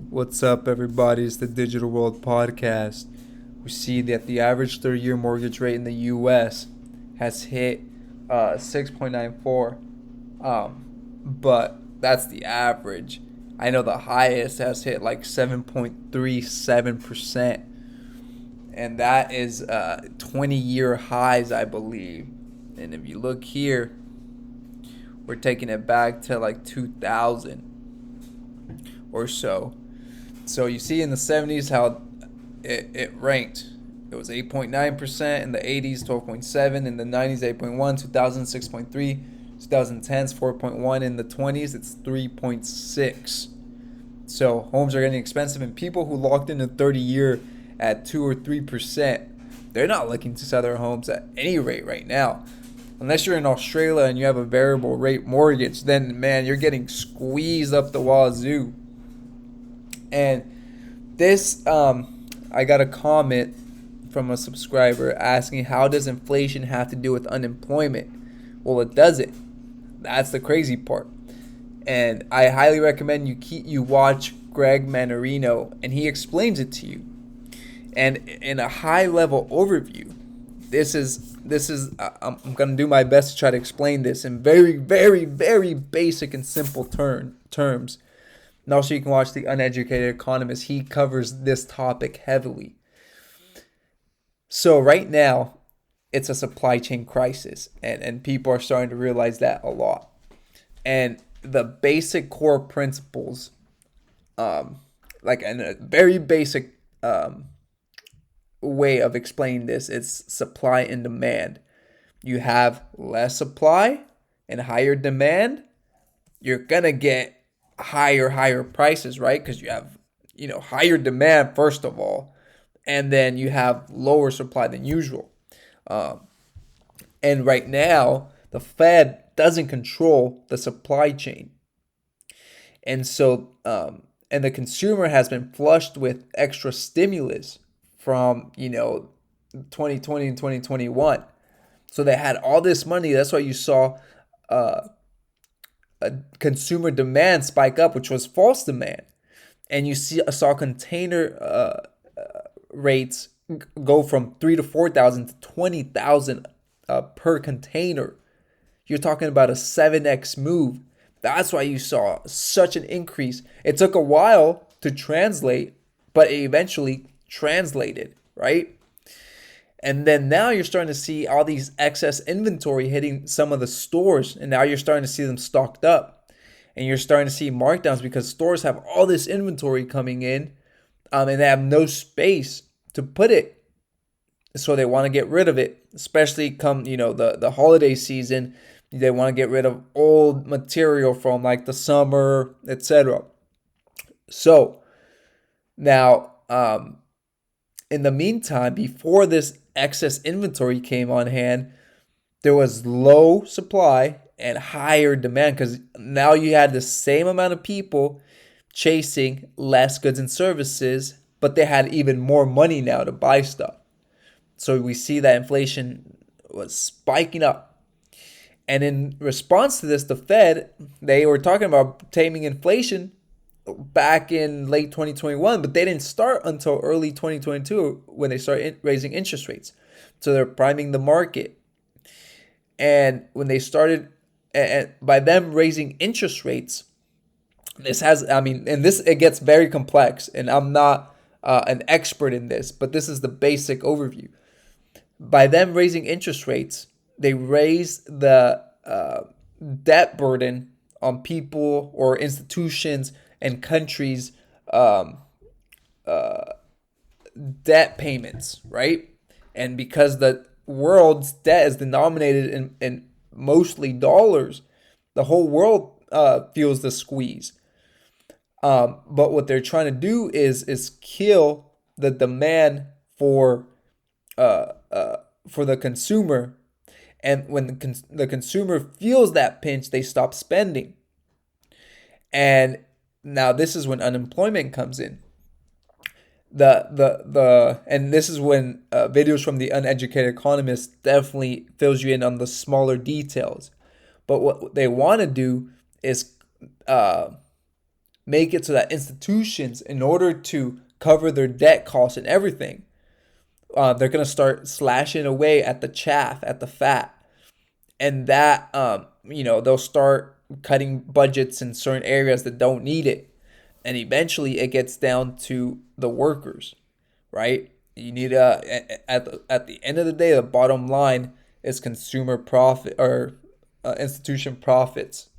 What's up, everybody? It's the Digital World Podcast. We see that the average 30-year mortgage rate in the U.S. has hit 6.94, but that's the average. I know the highest has hit like 7.37%, and that is 20-year highs, I believe. And if you look here, we're taking it back to like 2000 or so. So you see in the 70s how it ranked. It was 8.9%, in the 80s 12.7, in the 90s 8.1, 2000 6.3, 2010s 4.1, in the 20s it's 3.6. So homes are getting expensive, and people who locked in a 30-year at 2 or 3%, they're not looking to sell their homes at any rate right now. Unless you're in Australia and you have a variable rate mortgage, then man, you're getting squeezed up the wazoo. And this, I got a comment from a subscriber asking, how does inflation have to do with unemployment? Well, it doesn't. That's the crazy part. And I highly recommend you watch Greg Manarino, and he explains it to you. And in a high level overview, this is I'm gonna do my best to try to explain this in very, very, very basic and simple terms. And also, you can watch The Uneducated Economist. He covers this topic heavily. So right now, it's a supply chain crisis, and people are starting to realize that a lot. And the basic core principles, like in a very basic way of explaining this, it's supply and demand. You have less supply and higher demand, you're gonna get higher prices, right? Because you have higher demand first of all, and then you have lower supply than usual. And right now, the Fed doesn't control the supply chain, and so and the consumer has been flushed with extra stimulus from 2020 and 2021. So they had all this money. That's why you saw a consumer demand spike up, which was false demand, and you saw container rates go from 3 to 4 thousand to 20,000 per container. You're talking about a 7x move. That's why you saw such an increase. It took a while to translate, but it eventually translated, right? And then now you're starting to see all these excess inventory hitting some of the stores. And now you're starting to see them stocked up. And you're starting to see markdowns because stores have all this inventory coming in, and they have no space to put it. So they want to get rid of it, especially come, the holiday season. They want to get rid of old material from like the summer, etc. So now, in the meantime, before this excess inventory came on hand, there was low supply and higher demand because now you had the same amount of people chasing less goods and services, but they had even more money now to buy stuff. So we see that inflation was spiking up. And in response to this, the Fed, they were talking about taming inflation back in late 2021, but they didn't start until early 2022 when they started raising interest rates. So they're priming the market. And when they started, and by them raising interest rates, it gets very complex, and I'm not an expert in this, but this is the basic overview. By them raising interest rates, they raise the debt burden on people or institutions and countries' debt payments, right? And because the world's debt is denominated in mostly dollars, the whole world feels the squeeze. But what they're trying to do is kill the demand for the consumer, and when the consumer feels that pinch, they stop spending. And now this is when unemployment comes in. And this is when videos from The Uneducated Economist definitely fills you in on the smaller details. But what they want to do is make it so that institutions, in order to cover their debt costs and everything, they're going to start slashing away at the chaff, at the fat. And that, they'll start cutting budgets in certain areas that don't need it. And eventually it gets down to the workers, right? You need at the end of the day, the bottom line is consumer profit or institution profits.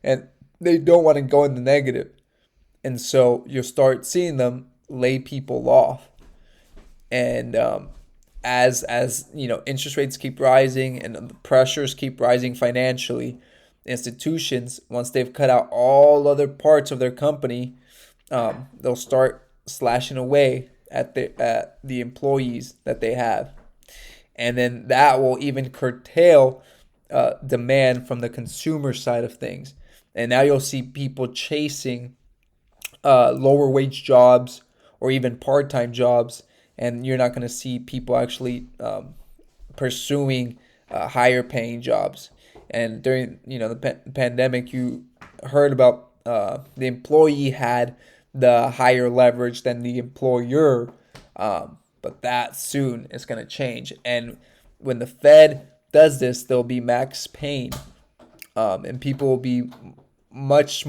And they don't want to go in the negative. And so you'll start seeing them lay people off. And as interest rates keep rising and the pressures keep rising financially, institutions, once they've cut out all other parts of their company, they'll start slashing away at the employees that they have. And then that will even curtail demand from the consumer side of things. And now you'll see people chasing lower wage jobs or even part-time jobs, and you're not going to see people actually pursuing higher paying jobs. And during the pandemic, you heard about the employee had the higher leverage than the employer, but that soon is going to change. And when the Fed does this, there'll be max pain, and people will be much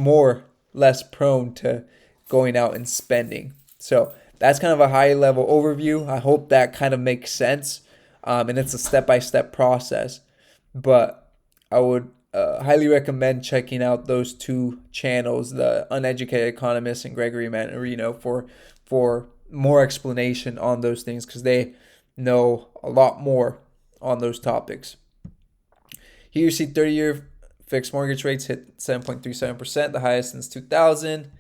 less prone to going out and spending. So that's kind of a high level overview. I hope that kind of makes sense. And it's a step-by-step process. But I would highly recommend checking out those two channels, The Uneducated Economist and Gregory Mannarino, for more explanation on those things, because they know a lot more on those topics. Here you see 30-year fixed mortgage rates hit 7.37%, the highest since 2000.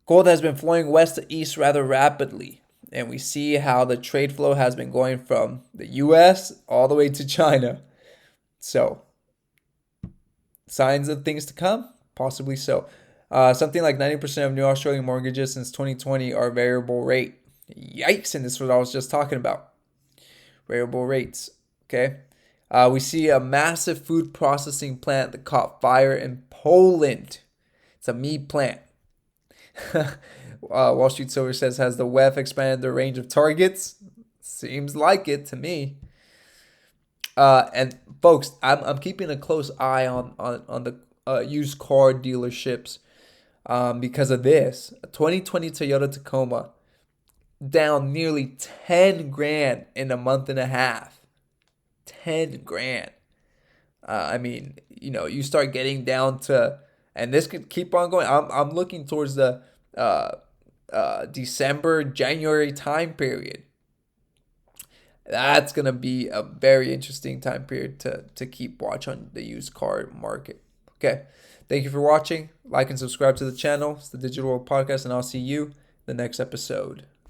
Gold has been flowing west to east rather rapidly, and we see how the trade flow has been going from the US all the way to China. So, signs of things to come? Possibly so. Something like 90% of new Australian mortgages since 2020 are variable rate. Yikes, and this is what I was just talking about. Variable rates, okay? We see a massive food processing plant that caught fire in Poland. It's a meat plant. Wall Street Silver says, has the WEF expanded their range of targets? Seems like it to me. And folks, I'm keeping a close eye on the used car dealerships because of this. A 2020 Toyota Tacoma down nearly 10 grand in a month and a half. 10 grand. You start getting down to, and this could keep on going. I'm looking towards the December, January time period. That's going to be a very interesting time period to keep watch on the used car market. Okay. Thank you for watching. Like and subscribe to the channel. It's the Digital World Podcast, and I'll see you in the next episode.